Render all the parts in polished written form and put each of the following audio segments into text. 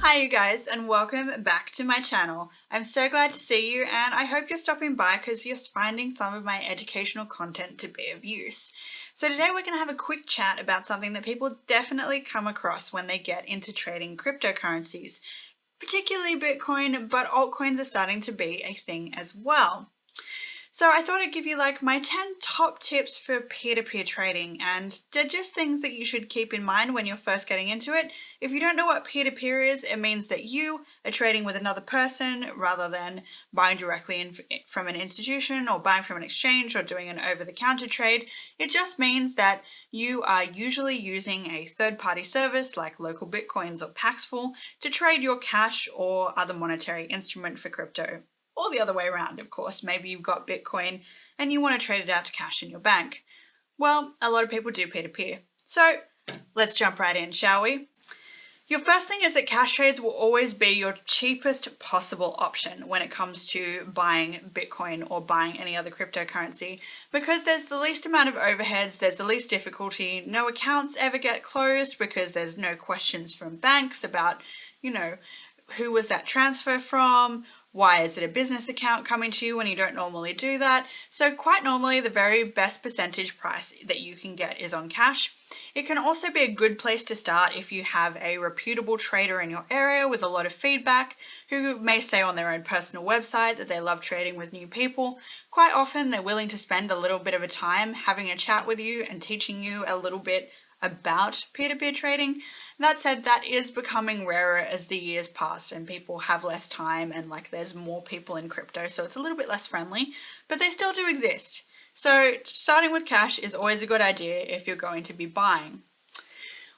Hi you guys, and welcome back to my channel. I'm so glad to see you, and I hope you're stopping by because you're finding some of my educational content to be of use. So today we're going to have a quick chat about something that people definitely come across when they get into trading cryptocurrencies, particularly Bitcoin, but altcoins are starting to be a thing as well. So I thought I'd give you like my 10 top tips for peer-to-peer trading, and they're just things that you should keep in mind when you're first getting into it. If you don't know what peer-to-peer is, it means that you are trading with another person rather than buying directly from an institution or buying from an exchange or doing an over-the-counter trade. It just means that you are usually using a third-party service like Localbitcoins or Paxful to trade your cash or other monetary instrument for crypto. Or the other way around, of course. Maybe you've got Bitcoin and you want to trade it out to cash in your bank. Well, a lot of people do peer-to-peer. So let's jump right in, shall we? Your first thing is that cash trades will always be your cheapest possible option when it comes to buying Bitcoin or buying any other cryptocurrency, because there's the least amount of overheads, there's the least difficulty, no accounts ever get closed because there's no questions from banks about, who was that transfer from? Why is it a business account coming to you when you don't normally do that? So quite normally the very best percentage price that you can get is on cash. It can also be a good place to start if you have a reputable trader in your area with a lot of feedback who may say on their own personal website that they love trading with new people. Quite often they're willing to spend a little bit of a time having a chat with you and teaching you a little bit about peer-to-peer trading. That said, that is becoming rarer as the years pass and people have less time and there's more people in crypto, so it's a little bit less friendly, but they still do exist. So starting with cash is always a good idea if you're going to be buying.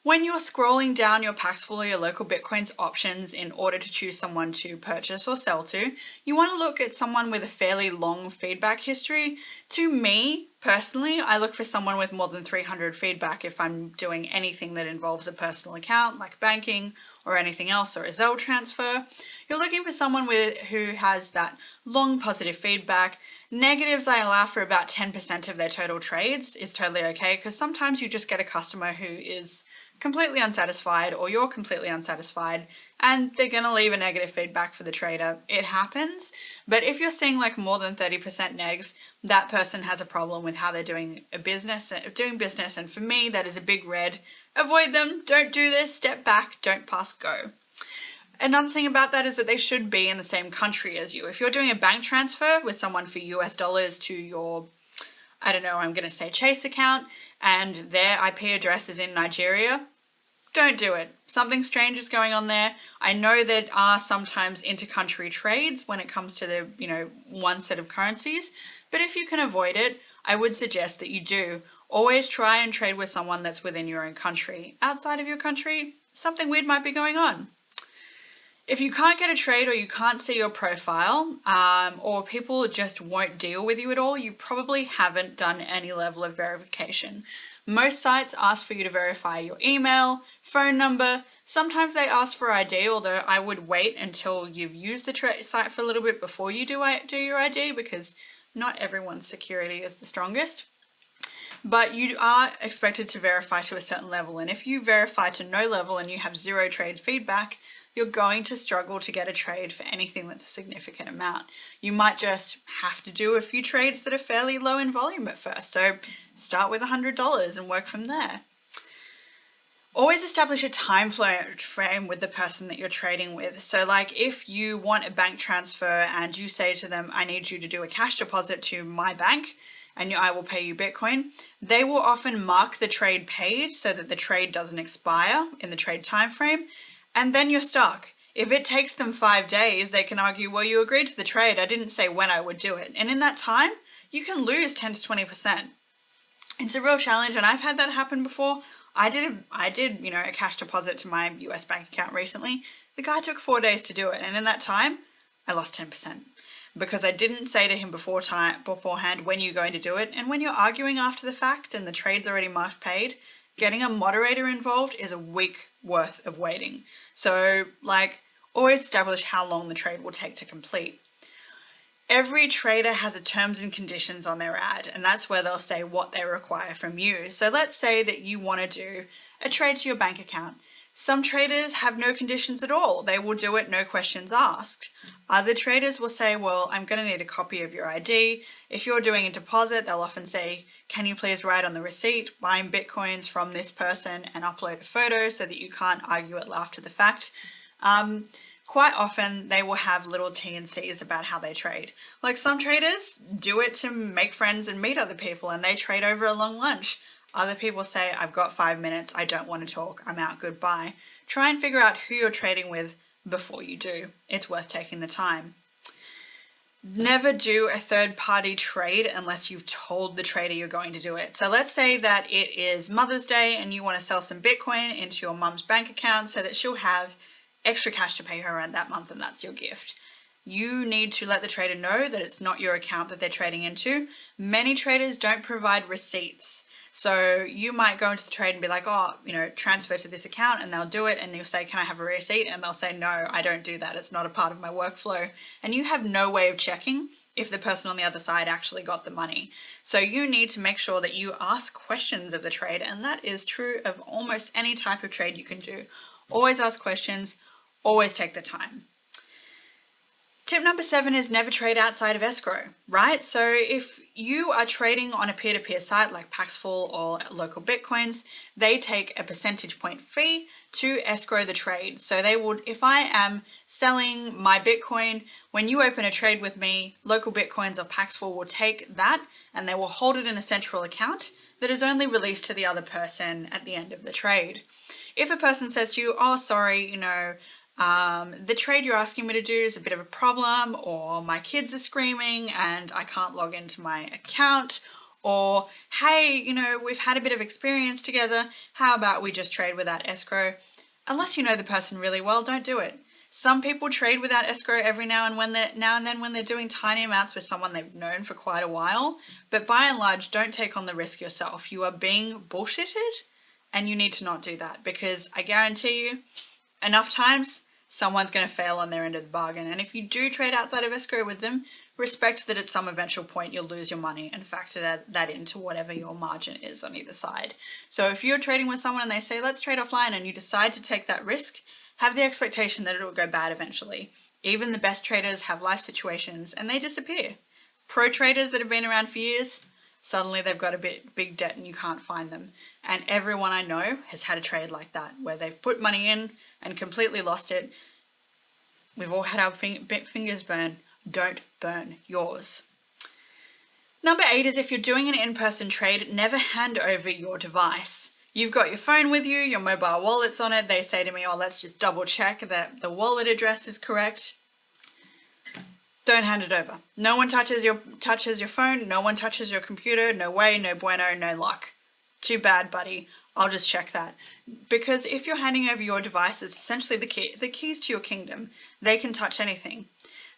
When you're scrolling down your Paxful or your Localbitcoins options in order to choose someone to purchase or sell to, you want to look at someone with a fairly long feedback history. To me, personally, I look for someone with more than 300 feedback if I'm doing anything that involves a personal account like banking or anything else or a Zelle transfer. You're looking for someone who has that long positive feedback. Negatives I allow for about 10% of their total trades is totally okay, because sometimes you just get a customer who is completely unsatisfied or you're completely unsatisfied and they're going to leave a negative feedback for the trader. It happens, but if you're seeing more than 30% negs, that person has a problem with how they're doing business, and for me that is a big red. Avoid them, don't do this, step back, don't pass go. Another thing about that is that they should be in the same country as you. If you're doing a bank transfer with someone for US dollars to your, I'm going to say Chase account, and their IP address is in Nigeria, don't do it. Something strange is going on there. I know there are sometimes inter-country trades when it comes to the, one set of currencies, but if you can avoid it, I would suggest that you do. Always try and trade with someone that's within your own country. Outside of your country, something weird might be going on. If you can't get a trade or you can't see your profile, or people just won't deal with you at all, you probably haven't done any level of verification. Most sites ask for you to verify your email, phone number. Sometimes they ask for ID, although I would wait until you've used the site for a little bit before you do your ID, because not everyone's security is the strongest. But you are expected to verify to a certain level, and if you verify to no level and you have zero trade feedback, you're going to struggle to get a trade for anything that's a significant amount. You might just have to do a few trades that are fairly low in volume at first, so start with $100 and work from there. Always establish a time frame with the person that you're trading with. So if you want a bank transfer and you say to them, I need you to do a cash deposit to my bank and I will pay you Bitcoin, they will often mark the trade paid so that the trade doesn't expire in the trade time frame. And then you're stuck. If it takes them 5 days, they can argue, well, you agreed to the trade. I didn't say when I would do it. And in that time, you can lose 10 to 20%. It's a real challenge, and I've had that happen before. I did a cash deposit to my US bank account recently. The guy took 4 days to do it, and in that time, I lost 10%. Because I didn't say to him beforehand when you're going to do it. And when you're arguing after the fact and the trade's already marked paid, getting a moderator involved is a week worth of waiting. So always establish how long the trade will take to complete. Every trader has a terms and conditions on their ad, and that's where they'll say what they require from you. So let's say that you want to do a trade to your bank account. Some traders have no conditions at all. They will do it, no questions asked. Other traders will say, well, I'm going to need a copy of your ID. If you're doing a deposit, they'll often say, can you please write on the receipt, buying Bitcoins from this person, and upload a photo so that you can't argue it after the fact. Quite often they will have little T&Cs about how they trade. Like some traders do it to make friends and meet other people, and they trade over a long lunch. Other people say, I've got 5 minutes, I don't want to talk, I'm out, goodbye. Try and figure out who you're trading with before you do. It's worth taking the time. Never do a third-party trade unless you've told the trader you're going to do it. So let's say that it is Mother's Day and you want to sell some Bitcoin into your mum's bank account so that she'll have extra cash to pay her rent that month, and that's your gift. You need to let the trader know that it's not your account that they're trading into. Many traders don't provide receipts. So you might go into the trade and be like, oh, transfer to this account, and they'll do it, and you'll say, can I have a receipt? And they'll say, no, I don't do that. It's not a part of my workflow. And you have no way of checking if the person on the other side actually got the money. So you need to make sure that you ask questions of the trade, and that is true of almost any type of trade you can do. Always ask questions, always take the time. Tip number 7 is never trade outside of escrow, right? So if you are trading on a peer-to-peer site like Paxful or Localbitcoins, they take a percentage point fee to escrow the trade. So they would, if I am selling my Bitcoin, when you open a trade with me, Localbitcoins or Paxful will take that and they will hold it in a central account that is only released to the other person at the end of the trade. If a person says to you, oh, sorry, the trade you're asking me to do is a bit of a problem, or my kids are screaming and I can't log into my account, or hey, we've had a bit of experience together, how about we just trade without escrow? Unless you know the person really well, don't do it. Some people trade without escrow every now and then when they're doing tiny amounts with someone they've known for quite a while, but by and large, don't take on the risk yourself. You are being bullshitted, and you need to not do that, because I guarantee you, enough times, someone's going to fail on their end of the bargain. And if you do trade outside of escrow with them, respect that at some eventual point you'll lose your money, and factor that into whatever your margin is on either side. So if you're trading with someone and they say, let's trade offline, and you decide to take that risk, have the expectation that it will go bad eventually. Even the best traders have life situations and they disappear. Pro traders that have been around for years, suddenly they've got a big debt and you can't find them. And everyone I know has had a trade like that, where they've put money in and completely lost it. We've all had our fingers burned. Don't burn yours. Number 8 is if you're doing an in-person trade, never hand over your device. You've got your phone with you, your mobile wallet's on it. They say to me, oh, let's just double check that the wallet address is correct. Don't hand it over. No one touches your phone. No one touches your computer. No way, no bueno, no luck. Too bad, buddy. I'll just check that. Because if you're handing over your device, it's essentially the keys to your kingdom. They can touch anything.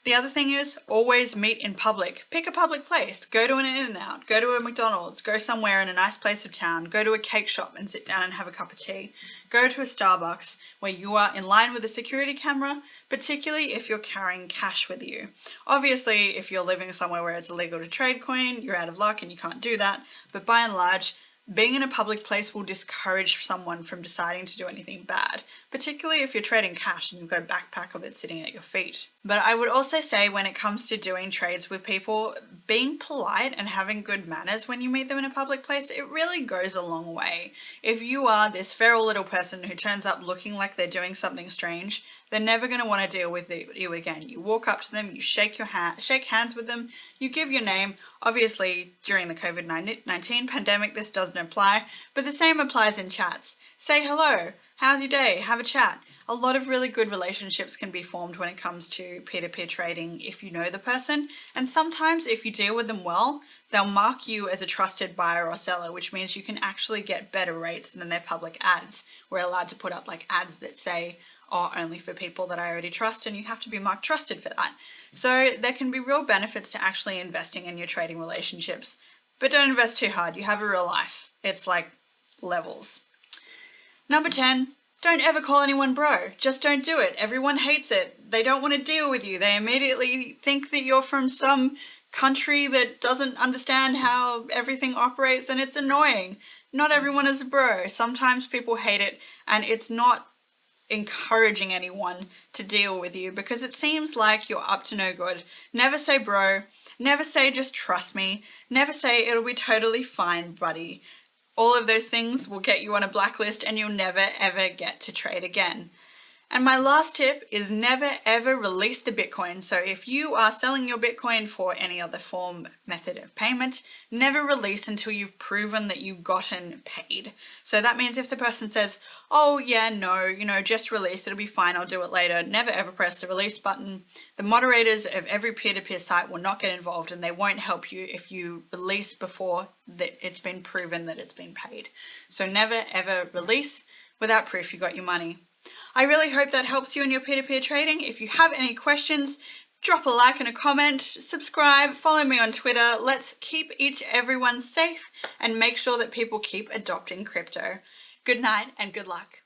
The other thing is, always meet in public. Pick a public place. Go to an In-N-Out. Go to a McDonald's. Go somewhere in a nice place of town. Go to a cake shop and sit down and have a cup of tea. Go to a Starbucks where you are in line with a security camera, particularly if you're carrying cash with you. Obviously, if you're living somewhere where it's illegal to trade coin, you're out of luck and you can't do that. But by and large, being in a public place will discourage someone from deciding to do anything bad, particularly if you're trading cash and you've got a backpack of it sitting at your feet. But I would also say when it comes to doing trades with people, being polite and having good manners when you meet them in a public place, it really goes a long way. If you are this feral little person who turns up looking like they're doing something strange, they're never going to want to deal with you again. You walk up to them, you shake hands with them, you give your name. Obviously, during the COVID-19 pandemic, this doesn't apply, but the same applies in chats. Say hello, how's your day, have a chat. A lot of really good relationships can be formed when it comes to peer-to-peer trading if you know the person, and sometimes if you deal with them well, they'll mark you as a trusted buyer or seller, which means you can actually get better rates than their public ads. We're allowed to put up like ads that say, oh, only for people that I already trust, and you have to be marked trusted for that. So there can be real benefits to actually investing in your trading relationships, but don't invest too hard. You have a real life. It's like levels. Number 10, don't ever call anyone bro. Just don't do it. Everyone hates it. They don't want to deal with you. They immediately think that you're from some country that doesn't understand how everything operates, and it's annoying. Not everyone is a bro. Sometimes people hate it, and it's not encouraging anyone to deal with you because it seems like you're up to no good. Never say bro, never say just trust me, never say it'll be totally fine, buddy. All of those things will get you on a blacklist and you'll never ever get to trade again. And my last tip is never ever release the Bitcoin. So if you are selling your Bitcoin for any other method of payment, never release until you've proven that you've gotten paid. So that means if the person says, oh yeah, no, just release, it'll be fine, I'll do it later, never ever press the release button. The moderators of every peer-to-peer site will not get involved and they won't help you if you release before that it's been proven that it's been paid. So never ever release without proof you got your money. I really hope that helps you in your peer-to-peer trading. If you have any questions, drop a like and a comment, subscribe, follow me on Twitter. Let's keep everyone safe and make sure that people keep adopting crypto. Good night and good luck.